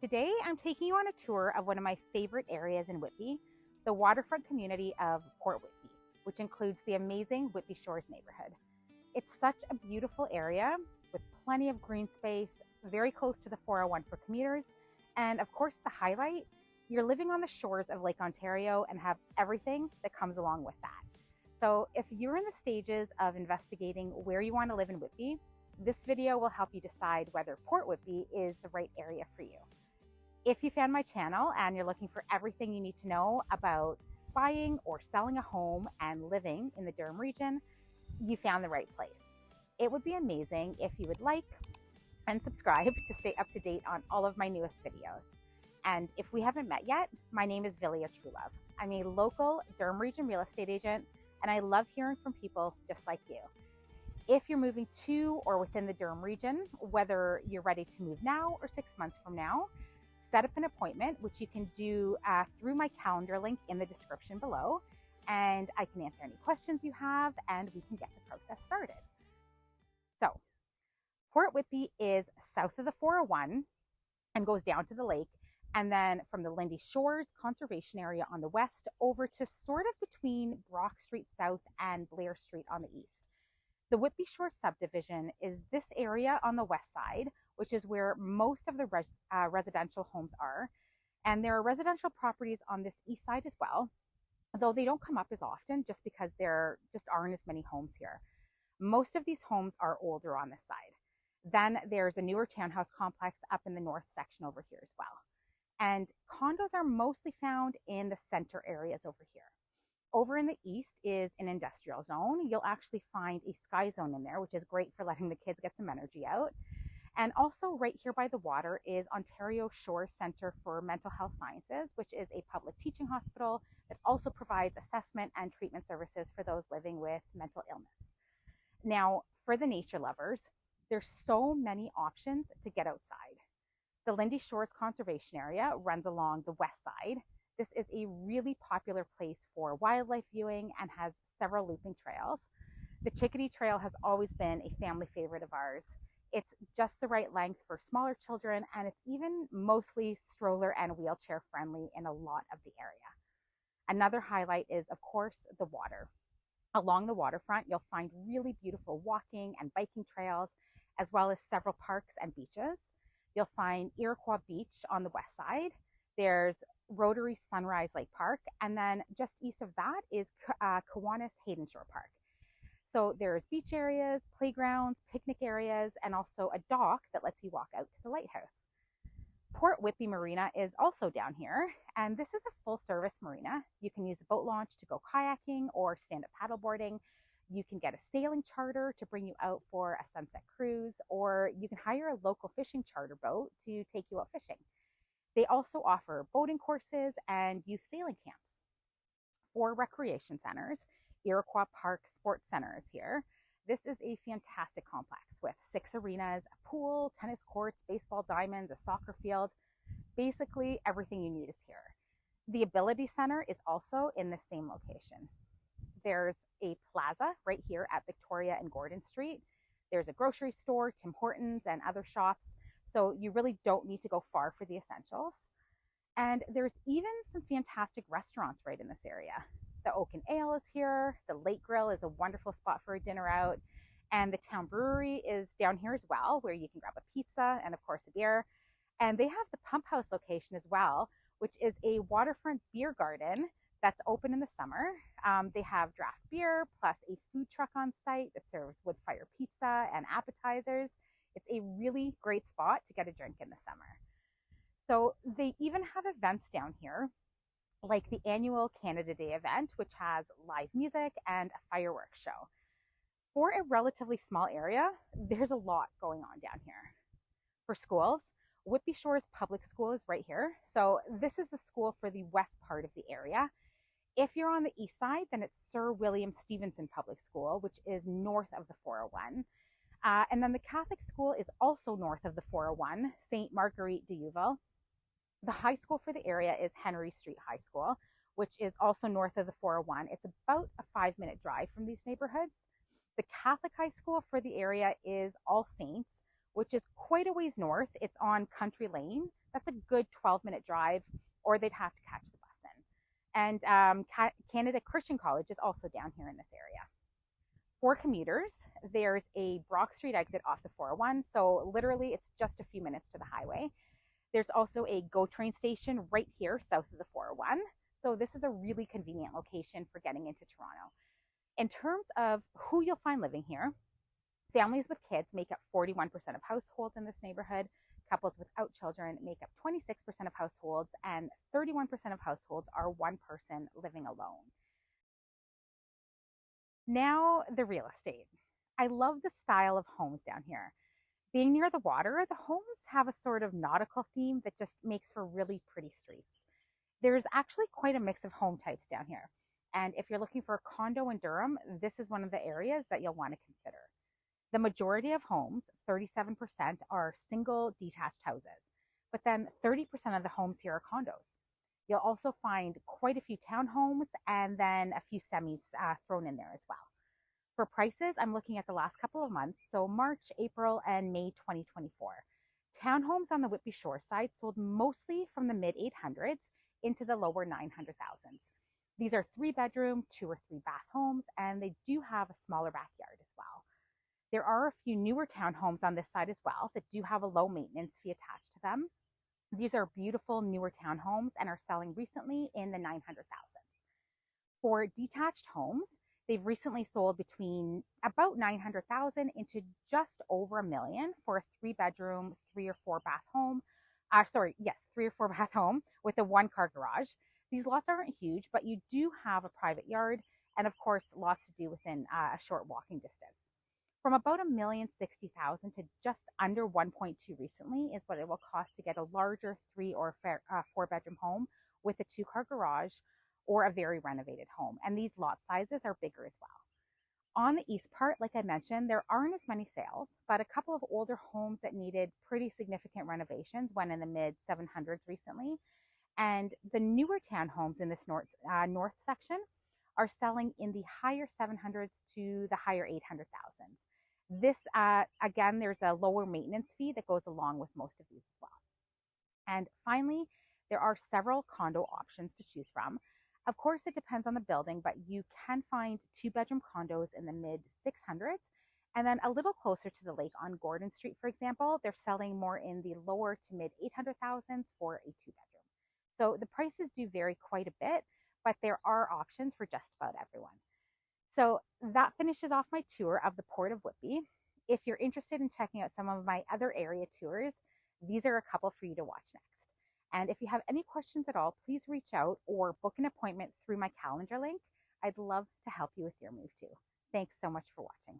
Today, I'm taking you on a tour of one of my favorite areas in Whitby, the waterfront community of Port Whitby, which includes the amazing Whitby Shores neighborhood. It's such a beautiful area with plenty of green space, very close to the 401 for commuters, and of course the highlight, you're living on the shores of Lake Ontario and have everything that comes along with that. So if you're in the stages of investigating where you want to live in Whitby, this video will help you decide whether Port Whitby is the right area for you. If you found my channel and you're looking for everything you need to know about buying or selling a home and living in the Durham region, you found the right place. It would be amazing if you would like and subscribe to stay up to date on all of my newest videos. And if we haven't met yet, my name is Vilija Truelove. I'm a local Durham region real estate agent, and I love hearing from people just like you. If you're moving to or within the Durham region, whether you're ready to move now or 6 months from now, set up an appointment, which you can do through my calendar link in the description below, and I can answer any questions you have and we can get the process started. So, Port Whitby is south of the 401 and goes down to the lake, and then from the Lynde Shores Conservation Area on the west over to sort of between Brock Street South and Blair Street on the east. The Whitby Shores subdivision is this area on the west side, which is where most of the residential homes are. And there are residential properties on this east side as well, though they don't come up as often just because there just aren't as many homes here. Most of these homes are older on this side. Then there's a newer townhouse complex up in the north section over here as well. And condos are mostly found in the center areas over here. Over in the east is an industrial zone. You'll actually find a sky zone in there, which is great for letting the kids get some energy out. And also right here by the water is Ontario Shores Centre for Mental Health Sciences, which is a public teaching hospital that also provides assessment and treatment services for those living with mental illness. Now, for the nature lovers, there's so many options to get outside. The Lynde Shores Conservation Area runs along the west side. This is a really popular place for wildlife viewing and has several looping trails. The Chickadee Trail has always been a family favorite of ours. It's just the right length for smaller children, and it's even mostly stroller and wheelchair friendly in a lot of the area. Another highlight is, of course, the water. Along the waterfront, you'll find really beautiful walking and biking trails, as well as several parks and beaches. You'll find Iroquois Beach on the west side. There's Rotary Sunrise Lake Park, and then just east of that is Kiwanis Heydenshore Park. So there's beach areas, playgrounds, picnic areas, and also a dock that lets you walk out to the lighthouse. Port Whitby Marina is also down here, and this is a full-service marina. You can use the boat launch to go kayaking or stand-up paddleboarding. You can get a sailing charter to bring you out for a sunset cruise, or you can hire a local fishing charter boat to take you out fishing. They also offer boating courses and youth sailing camps. For recreation centers, Iroquois Park Sports Center is here. This is a fantastic complex with 6 arenas, a pool, tennis courts, baseball diamonds, a soccer field. Basically, everything you need is here. The Ability Center is also in the same location. There's a plaza right here at Victoria and Gordon Street. There's a grocery store, Tim Hortons, and other shops. So you really don't need to go far for the essentials. And there's even some fantastic restaurants right in this area. The Oak and Ale is here. The Lake Grill is a wonderful spot for a dinner out. And the Town Brewery is down here as well, where you can grab a pizza and of course a beer. And they have the Pump House location as well, which is a waterfront beer garden that's open in the summer. They have draft beer plus a food truck on site that serves wood fire pizza and appetizers. It's a really great spot to get a drink in the summer. So they even have events down here, like the annual Canada Day event, which has live music and a fireworks show. For a relatively small area, there's a lot going on down here. For schools, Whitby Shores Public School is right here. So this is the school for the west part of the area. If you're on the east side, then it's Sir William Stevenson Public School, which is north of the 401. And then the Catholic school is also north of the 401, St. Marguerite de Youville. The high school for the area is Henry Street High School, which is also north of the 401. It's about a 5-minute drive from these neighborhoods. The Catholic high school for the area is All Saints, which is quite a ways north. It's on Country Lane. That's a good 12-minute drive, or they'd have to catch the bus in. And Canada Christian College is also down here in this area. For commuters, there's a Brock Street exit off the 401, so literally it's just a few minutes to the highway. There's also a GO train station right here south of the 401, so this is a really convenient location for getting into Toronto. In terms of who you'll find living here, families with kids make up 41% of households in this neighborhood. Couples without children make up 26% of households, and 31% of households are one person living alone. Now, the real estate. I love the style of homes down here. Being near the water, the homes have a sort of nautical theme that just makes for really pretty streets. There's actually quite a mix of home types down here. And if you're looking for a condo in Durham, this is one of the areas that you'll want to consider. The majority of homes, 37%, are single detached houses, but then 30% of the homes here are condos. You'll also find quite a few townhomes and then a few semis thrown in there as well. For prices, I'm looking at the last couple of months, so March, April, and May 2024. Townhomes on the Whitby Shores side sold mostly from the mid-800s into the lower 900,000s. These are 3-bedroom, 2 or 3 bath homes, and they do have a smaller backyard as well. There are a few newer townhomes on this side as well that do have a low maintenance fee attached to them. These are beautiful newer townhomes and are selling recently in the 900,000s. For detached homes, they've recently sold between about 900,000 into just over $1 million for a 3-bedroom, 3 or 4 bath home. 3 or 4 bath home with a 1-car garage. These lots aren't huge, but you do have a private yard and of course lots to do within a short walking distance. From about $1,060,000 to just under 1.2 recently is what it will cost to get a larger 3 or 4-bedroom home with a 2-car garage or a very renovated home. And these lot sizes are bigger as well. On the east part, like I mentioned, there aren't as many sales, but a couple of older homes that needed pretty significant renovations went in the mid 700s recently. And the newer townhomes in this north section are selling in the higher 700s to the higher 800,000s. This, again, there's a lower maintenance fee that goes along with most of these as well. And finally, there are several condo options to choose from. Of course, it depends on the building, but you can find 2-bedroom condos in the mid 600s. And then a little closer to the lake on Gordon Street, for example, they're selling more in the lower to mid 800,000s for a 2-bedroom. So the prices do vary quite a bit, but there are options for just about everyone. So that finishes off my tour of the Port of Whitby. If you're interested in checking out some of my other area tours, these are a couple for you to watch next. And if you have any questions at all, please reach out or book an appointment through my calendar link. I'd love to help you with your move too. Thanks so much for watching.